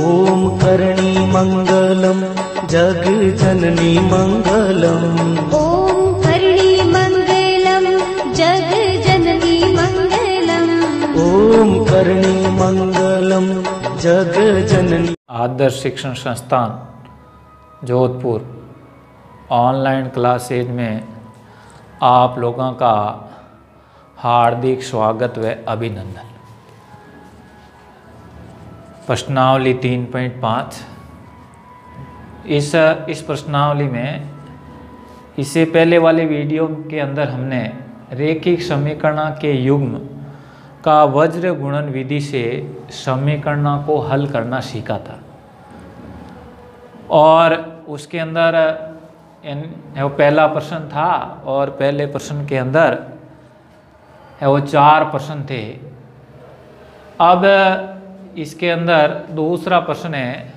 ओम करणी मंगलम जग जननी मंगलम। ओम करणी मंगलम जग जननी मंगलम। ओम करणी मंगलम जग जननी। आदर्श शिक्षण संस्थान Jodhpur online classes में आप लोगों का हार्दिक स्वागत व अभिनंदन। प्रश्नावली 3.5 इस प्रश्नावली में इससे पहले वाले वीडियो के अंदर हमने रैखिक समीकरण के युग्म का वज्र गुणन विधि से समीकरण को हल करना सीखा था और उसके अंदर वो पहला प्रश्न था और पहले प्रश्न के अंदर वो 4 प्रश्न थे। अब इसके अंदर दूसरा प्रश्न है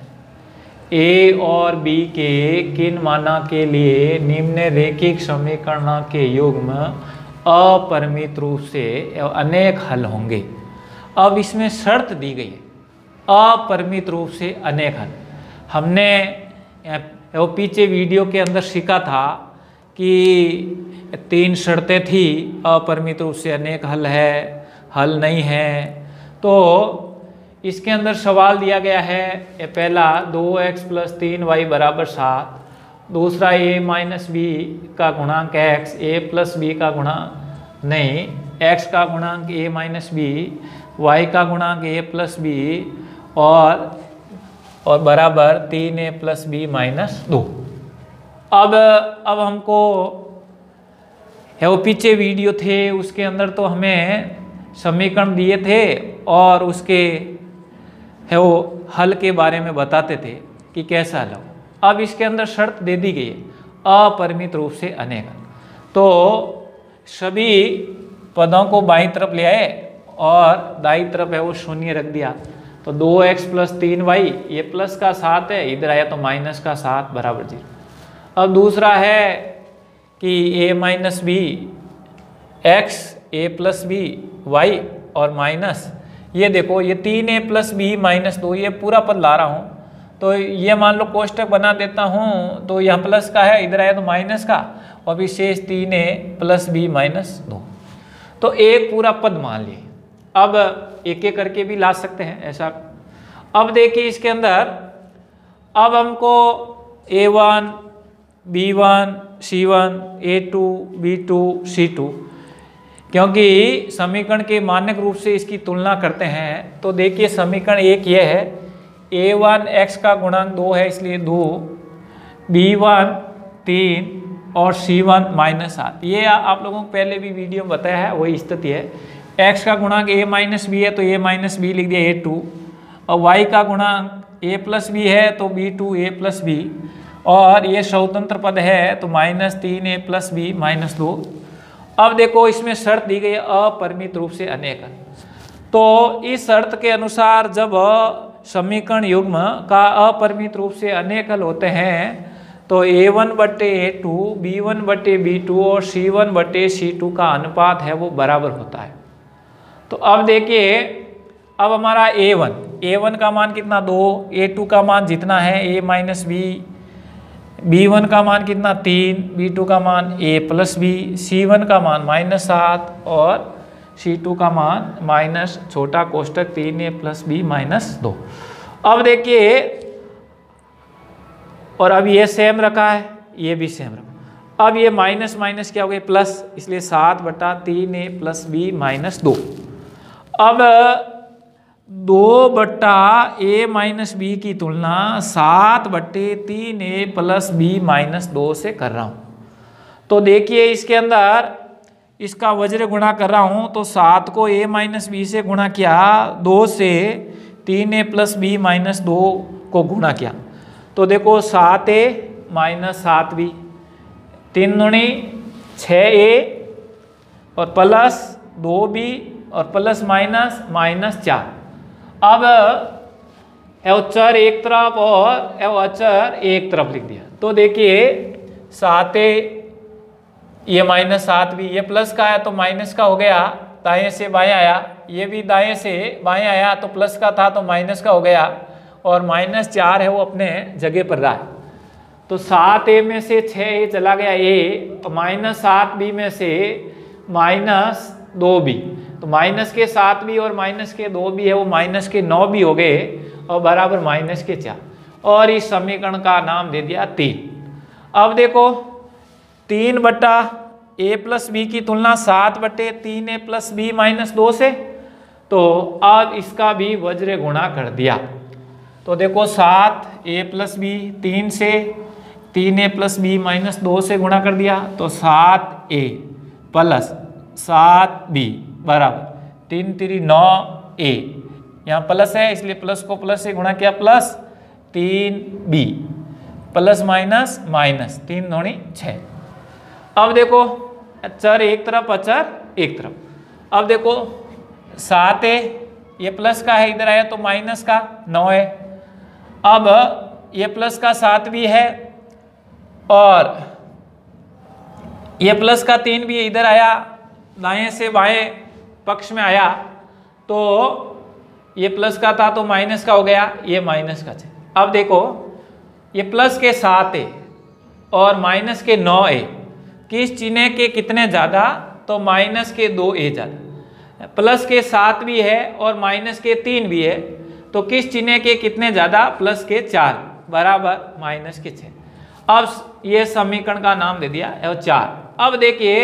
ए और बी के किन माना के लिए निम्न रैखिक समीकरण के युग्म अपरिमित रूप से अनेक हल होंगे। अब इसमें शर्त दी गई है अपरिमित रूप से अनेक हल। हमने वो पीछे वीडियो के अंदर सीखा था कि 3 शर्तें थी, अपरिमित रूप से अनेक हल है, हल नहीं है। तो इसके अंदर सवाल दिया गया है ये पहला 2x + 3y = 7, दूसरा a - b का गुणांक x, a + b का गुणांक नहीं, x का गुणांक a - b, y का गुणांक a + b और बराबर 3a + b - 2। अब हमको वो पीछे वीडियो थे उसके अंदर तो हमें समीकरण दिए थे और उसके वो हल के बारे में बताते थे कि कैसा हल हो। अब इसके अंदर शर्त दे दी गई है अपरिमित रूप से अनेक हल। तो सभी पदों को बाईं तरफ ले आए और दाईं तरफ है वो शून्य रख दिया। तो 2x + 3y ये प्लस का 7 है, इधर आया तो माइनस का 7 = 0। अब दूसरा है कि a - b x, a + b y और माइनस ये देखो ये 3a + b - 2 ये पूरा पद ला रहा हूँ। तो ये मान लो कोष्टक बना देता हूँ तो यहाँ प्लस का है, इधर आया तो माइनस का और फिर शेष 3a + b - 2। तो एक पूरा पद मान लिए। अब एक एक करके भी ला सकते हैं ऐसा। अब देखिए इसके अंदर अब हमको a1 b1 c1 a2 b2 c2 क्योंकि समीकरण के मानक रूप से इसकी तुलना करते हैं। तो देखिए समीकरण एक ये है a1 x का गुणांक 2 है इसलिए 2, b1 3 और c1 -7। ये आप लोगों को पहले भी वीडियो में बताया है वही स्थिति है। x का गुणांक a - b है तो a - b लिख दिया a2 और y का गुणांक a + b है तो b2 a + b और ये स्वतंत्र पद है तो -3a + b - 2। अब देखो इसमें शर्त दी गई है अपरिमित रूप से अनेक हल। तो इस शर्त के अनुसार जब समीकरण युग्म का अपरिमित रूप से अनेक हल होते हैं तो a1/a2 b1/b2 और c1/c2 का अनुपात है वो बराबर होता है। तो अब देखिए अब हमारा a1 का मान कितना 2, a2 का मान जितना है a - b, b1 का मान कितना 3, b2 का मान a + b, c1 का मान -7 और c2 का मान छोटा कोष्टक 3a + b - 2। अब देखिए और अब ये सेम रखा है, ये भी सेम रखा। अब ये माइनस माइनस क्या हो गया प्लस, इसलिए 7/3a + b - 2। अब 2/a - b की तुलना 7/3a + b - 2 से कर रहा हूँ। तो देखिए इसके अंदर इसका वज्र गुणा कर रहा हूँ तो 7 को a - b से गुणा किया, 2 से 3a + b - 2 को गुणा किया। तो देखो 7a - 7b 3 दूनी 6a और प्लस 2b और प्लस माइनस 4। अब अचर एक तरफ और अचर एक तरफ लिख दिया। तो देखिए 7a ये -7b ये प्लस का है तो माइनस का हो गया, दाएं से बाएं आया, ये भी दाएं से बाएं आया तो प्लस का था तो माइनस का हो गया, और -4 है वो अपने जगह पर रहा है। तो 7a में से 6a चला गया a, और -7b में से -2b, तो माइनस के 7b और माइनस के 2b है वो माइनस के 9b हो गए और बराबर -4, और इस समीकरण का नाम दे दिया 3। अब देखो 3 बटा a प्लस बी की तुलना 7 बटे 3a प्लस बी -2 से, तो अब इसका भी वज्र गुणा कर दिया। तो देखो 7a प्लस बी 3 से 3a प्लस बी -2 से गुणा कर दिया, तो 7a प्लस 7b बराबर 3 3 9a, यहाँ प्लस है इसलिए प्लस को प्लस से गुणा किया, plus 3b plus minus minus 3 दूनी 6। अब देखो चर एक तरफ अचर एक तरफ, अब देखो 7a ये प्लस का है, इधर आया तो माइनस का 9 है। अब ये प्लस का 7 भी है और ये प्लस का 3 भी इधर आया, दाएं से बाएं पक्ष में आया, तो ये प्लस का था तो माइनस का हो गया, ये माइनस का 6। अब देखो ये प्लस के 7a और माइनस के 9a किस चिन्ह के कितने ज़्यादा, तो माइनस के 2a ज़्यादा। प्लस के 7 भी है और माइनस के 3 भी है, तो किस चिन्ह के कितने ज़्यादा, प्लस के 4 बराबर माइनस के 6। अब ये समीकरण का नाम दे दिया है 4। अब देखिए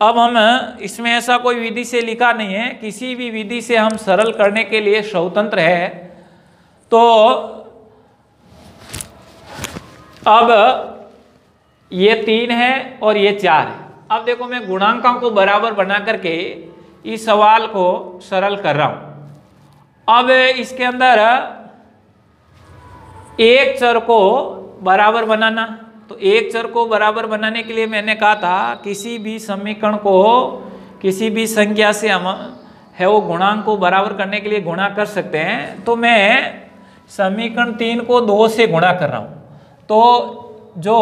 अब हम इसमें ऐसा कोई विधि से लिखा नहीं है, किसी भी विधि से हम सरल करने के लिए स्वतंत्र है। तो अब ये 3 है और ये 4 है। अब देखो मैं गुणांकों को बराबर बना करके इस सवाल को सरल कर रहा हूं। अब इसके अंदर एक चर को बराबर बनाना, तो एक चर को बराबर बनाने के लिए मैंने कहा था किसी भी समीकरण को किसी भी संख्या से हम है वो गुणांक को बराबर करने के लिए गुणा कर सकते हैं। तो मैं समीकरण 3 को 2 से गुणा कर रहा हूं, तो जो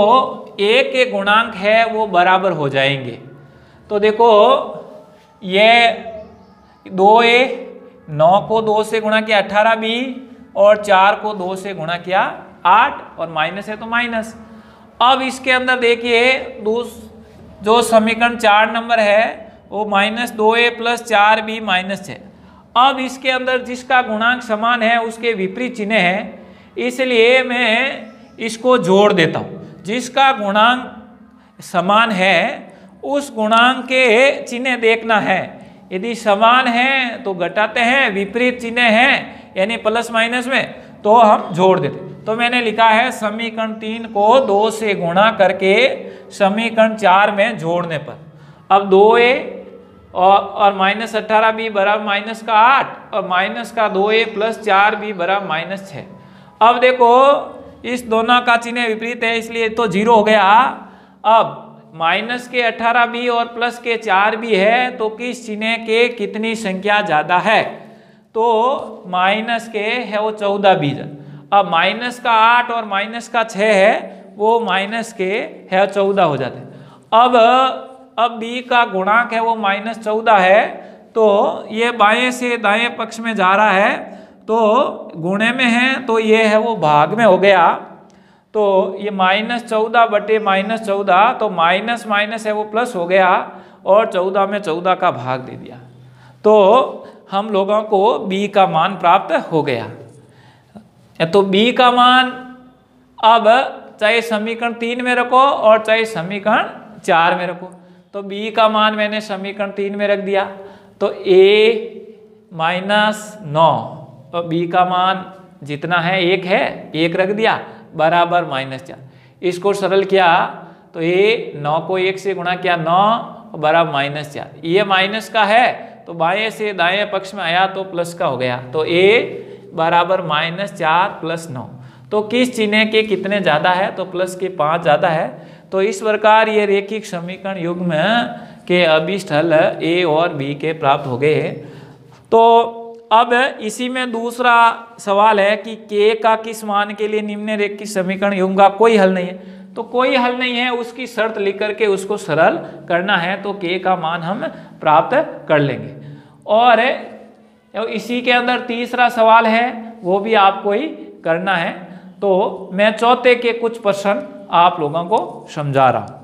a के गुणांक है वो बराबर हो जाएंगे। तो देखो ये 2a 9 को 2 से गुणा किया 18b और 4 को 2 से गुणा किया 8, और माइनस है तो माइनस। अब इसके अंदर देखिए जो समीकरण 4 नंबर है वो -2a प्लस 4b -6। अब इसके अंदर जिसका गुणांक समान है उसके विपरीत चिन्ह है, इसलिए मैं इसको जोड़ देता हूँ। जिसका गुणांक समान है उस गुणांक के चिन्ह देखना है, यदि समान है तो घटाते हैं, विपरीत चिन्ह है यानी प्लस माइनस में तो हम जोड़ देते। तो मैंने लिखा है समीकरण 3 को 2 से गुणा करके समीकरण 4 में जोड़ने पर, अब 2a और -18b बराबर माइनस का 8 और माइनस का 2a प्लस 4b बराबर -6। अब देखो इस दोनों का चिन्ह विपरीत है इसलिए तो 0 हो गया। अब माइनस के 18b और प्लस के 4b है, तो किस चिन्ह के कितनी संख्या ज़्यादा है, तो माइनस के है वो 14b। अब माइनस का 8 और माइनस का 6 है वो माइनस के है 14 हो जाते हैं। अब b का गुणांक है वो -14 है, तो ये बाएं से दाएं पक्ष में जा रहा है, तो गुणे में है तो ये है वो भाग में हो गया। तो ये -14 बटे -14, तो माइनस माइनस है वो प्लस हो गया और 14 में 14 का भाग दे दिया, तो हम लोगों को b का मान प्राप्त हो गया। तो b का मान अब चाहे समीकरण 3 में रखो और चाहे समीकरण 4 में रखो, तो b का मान मैंने समीकरण 3 में रख दिया, तो a -9 और b का मान जितना है 1 है 1 रख दिया बराबर -4। इसको सरल किया तो ये 9 को 1 से गुणा किया 9 बराबर -4। ये माइनस का है तो बाएं से दाएं पक्ष में आया तो प्लस का हो गया, तो a बराबर -4 + 9। तो किस चिन्ह के कितने ज़्यादा है, तो प्लस के 5 ज़्यादा है। तो इस प्रकार ये रेखिक समीकरण युग्म के अभिष्ट हल a और b के प्राप्त हो गए। तो अब इसी में दूसरा सवाल है कि k का किस मान के लिए निम्न रेखिक समीकरण युग्म का कोई हल नहीं है, तो कोई हल नहीं है उसकी शर्त लिख करके उसको सरल करना है, तो k का मान हम प्राप्त कर लेंगे। और इसी के अंदर तीसरा सवाल है वो भी आपको ही करना है। तो मैं चौथे के कुछ प्रश्न आप लोगों को समझा रहा हूं।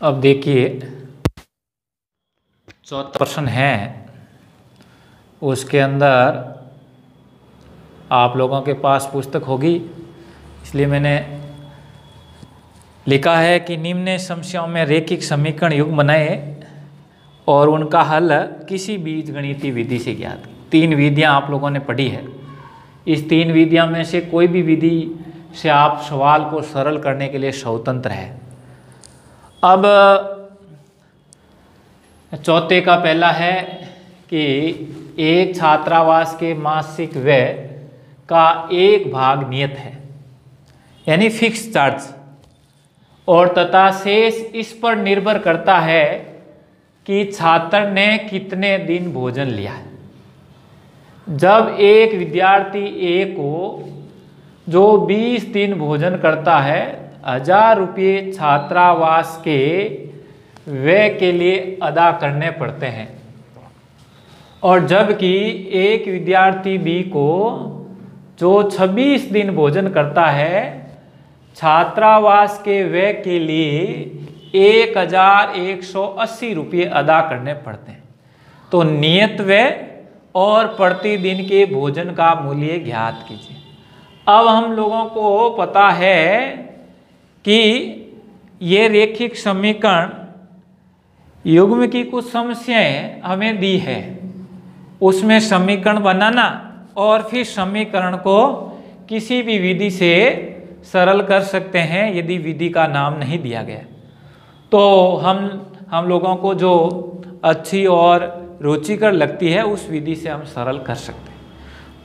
अब देखिए चौथा प्रश्न है, उसके अंदर आप लोगों के पास पुस्तक होगी, इसलिए मैंने लिखा है कि निम्न समस्याओं में रैखिक समीकरण युग्म बनाए और उनका हल किसी बीजगणितीय विधि से ज्ञात। 3 विधियां आप लोगों ने पढ़ी है। इस 3 विधियां में से कोई भी विधि से आप सवाल को सरल करने के लिए स्वतंत्र है। अब चौथे का पहला है कि एक छात्रावास के मासिक व्यय का 1 भाग नियत है, यानी फिक्स चार्ज, और तथा शेष इस पर निर्भर करता है कि छात्र ने कितने दिन भोजन लिया है। जब एक विद्यार्थी ए को जो 20 दिन भोजन करता है 1000 रुपये छात्रावास के व्यय के लिए अदा करने पड़ते हैं, और जबकि एक विद्यार्थी बी को जो 26 दिन भोजन करता है छात्रावास के व्यय के लिए 1180 रुपये अदा करने पड़ते हैं। तो नियत व्यय और प्रतिदिन के भोजन का मूल्य ज्ञात कीजिए। अब हम लोगों को पता है कि ये रैखिक समीकरण युग्म की कुछ समस्याएं हमें दी है, उसमें समीकरण बनाना और फिर समीकरण को किसी भी विधि से सरल कर सकते हैं यदि विधि का नाम नहीं दिया गया। तो हम लोगों को जो अच्छी और रुचिकर लगती है उस विधि से हम सरल कर सकते हैं।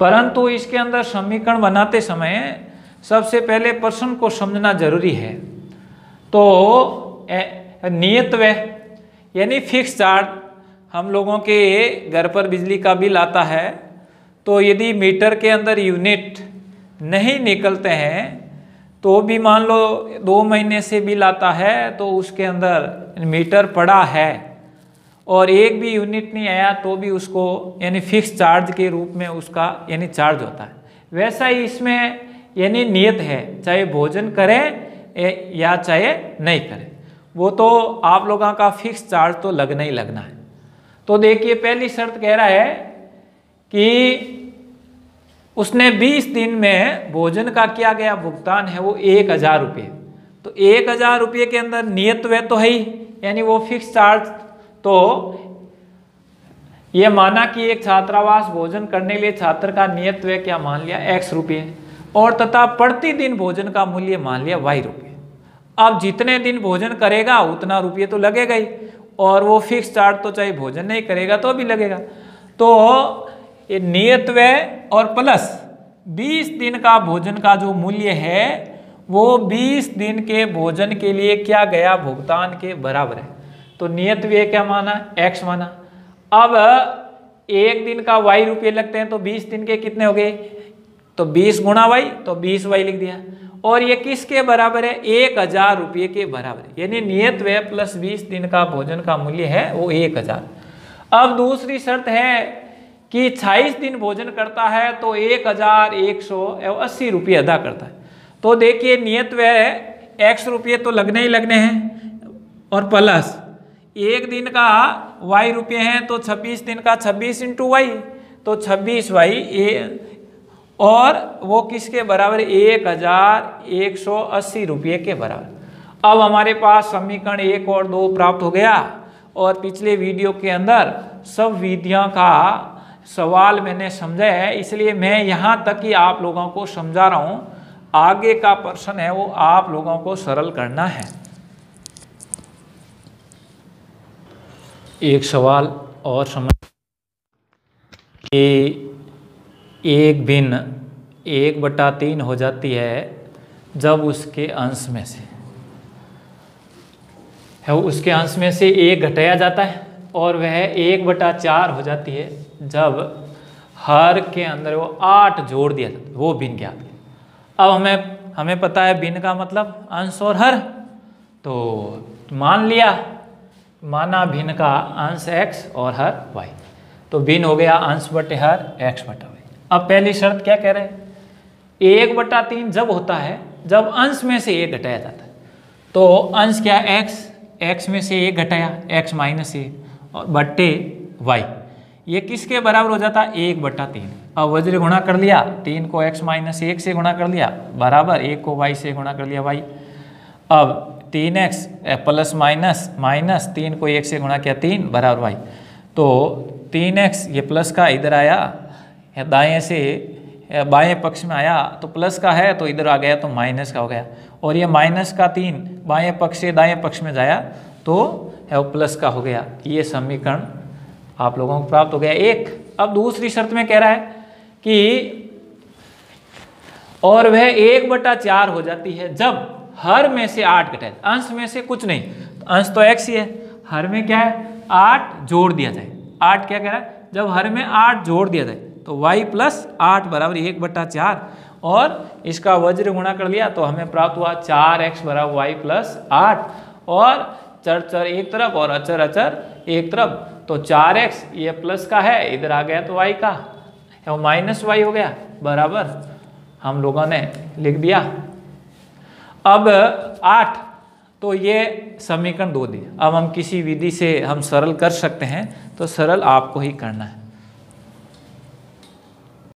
परंतु इसके अंदर समीकरण बनाते समय सबसे पहले प्रश्न को समझना जरूरी है। तो नियत व्यय यानी फिक्स चार्ज, हम लोगों के घर पर बिजली का बिल आता है, तो यदि मीटर के अंदर यूनिट नहीं निकलते हैं तो भी मान लो 2 महीने से बिल आता है तो उसके अंदर मीटर पड़ा है और एक भी यूनिट नहीं आया तो भी उसको यानी फिक्स चार्ज के रूप में उसका यानी चार्ज होता है। वैसा ही इसमें यानी नियत है, चाहे भोजन करें या चाहे नहीं करें, वो तो आप लोगों का फिक्स चार्ज तो लगना ही लगना है। तो देखिए पहली शर्त कह रहा है कि उसने 20 दिन में भोजन का किया गया भुगतान है वो 1000 रुपये। तो 1000 रुपये के अंदर नियत व्यय तो है ही, यानी वो फिक्स चार्ज। तो ये माना कि एक छात्रावास भोजन करने के लिए छात्र का नियत व्यय क्या मान लिया x रुपये, और तथा प्रतिदिन भोजन का मूल्य मान लिया y रुपये। अब जितने दिन भोजन करेगा उतना रुपये तो लगेगा ही, और वो फिक्स चार्ज तो चाहे भोजन नहीं करेगा तो भी लगेगा। तो ये नियत व्यय और प्लस 20 दिन का भोजन का जो मूल्य है वो 20 दिन के भोजन के लिए क्या गया भुगतान के बराबर है। तो नियत व्यय क्या माना, x माना। अब एक दिन का y रुपये लगते हैं तो 20 दिन के कितने हो गए, तो 20 गुणा y, तो 20y लिख दिया। और ये किसके बराबर है, 1000 रुपये के बराबर है, यानी नियत व्यय प्लस 20 दिन का भोजन का मूल्य है वो 1000। अब दूसरी शर्त है कि 26 दिन भोजन करता है तो 1180 रुपये अदा करता है। तो देखिए नियत व्यय x रुपये तो लगने ही लगने हैं, और प्लस एक दिन का y रुपये हैं तो 26 दिन का 26 × y, तो 26y, और वो किसके बराबर, 1180 रुपये के बराबर। अब हमारे पास समीकरण 1 और 2 प्राप्त हो गया, और पिछले वीडियो के अंदर सब विधियों का सवाल मैंने समझा है, इसलिए मैं यहाँ तक ही आप लोगों को समझा रहा हूँ। आगे का प्रश्न है वो आप लोगों को सरल करना है। एक सवाल और समझ कि एक भिन्न 1/3 हो जाती है जब उसके अंश में से 1 घटाया जाता है, और वह 1/4 हो जाती है जब हर के अंदर वो 8 जोड़ दिया जाता है, वो भिन्न ज्ञात है। अब हमें पता है भिन्न का मतलब अंश और हर, तो माना भिन्न का अंश x और हर y। तो भिन्न हो गया अंश बटे हर x बटा वाई। अब पहली शर्त क्या कह रहे हैं, 1/3 जब होता है जब अंश में से 1 घटाया जाता है। तो अंश क्या है x में से 1 घटाया x माइनस 1 और बट्टे y, ये किसके बराबर हो जाता है 1/3। अब वज्र गुणा कर लिया, 3 को x माइनस 1 से गुणा कर लिया बराबर 1 को y से गुणा कर लिया y। अब 3x प्लस माइनस माइनस 3 को 1 से गुणा किया 3 बराबर y। तो 3x ये प्लस का इधर आया, दाएं से बाएं पक्ष में आया तो प्लस का है तो इधर आ गया तो माइनस का हो गया, और ये माइनस का 3 बाएं पक्ष से दाएं पक्ष में जाया तो है वो प्लस का हो गया। ये समीकरण आप लोगों को प्राप्त हो गया 1। अब दूसरी शर्त में कह रहा है कि और वह 1/4 हो जाती है जब हर में से 8 घटाए, अंश में से कुछ नहीं, तो अंश तो x ही है, हर में क्या है 8 जोड़ दिया जाए। 8 क्या कह रहा है, जब हर में 8 जोड़ दिया जाए तो y प्लस 8 बराबर 1/4, और इसका वज्र गुणा कर लिया तो हमें प्राप्त हुआ 4x बराबर y प्लस 8, और चर चर एक तरफ और अचर अचर एक तरफ, तो 4x ये प्लस का है, इधर आ गया तो y का है वो माइनस y हो गया बराबर हम लोगों ने लिख दिया। अब 8, तो ये समीकरण 2 दिया। अब हम किसी विधि से हम सरल कर सकते हैं, तो सरल आपको ही करना है।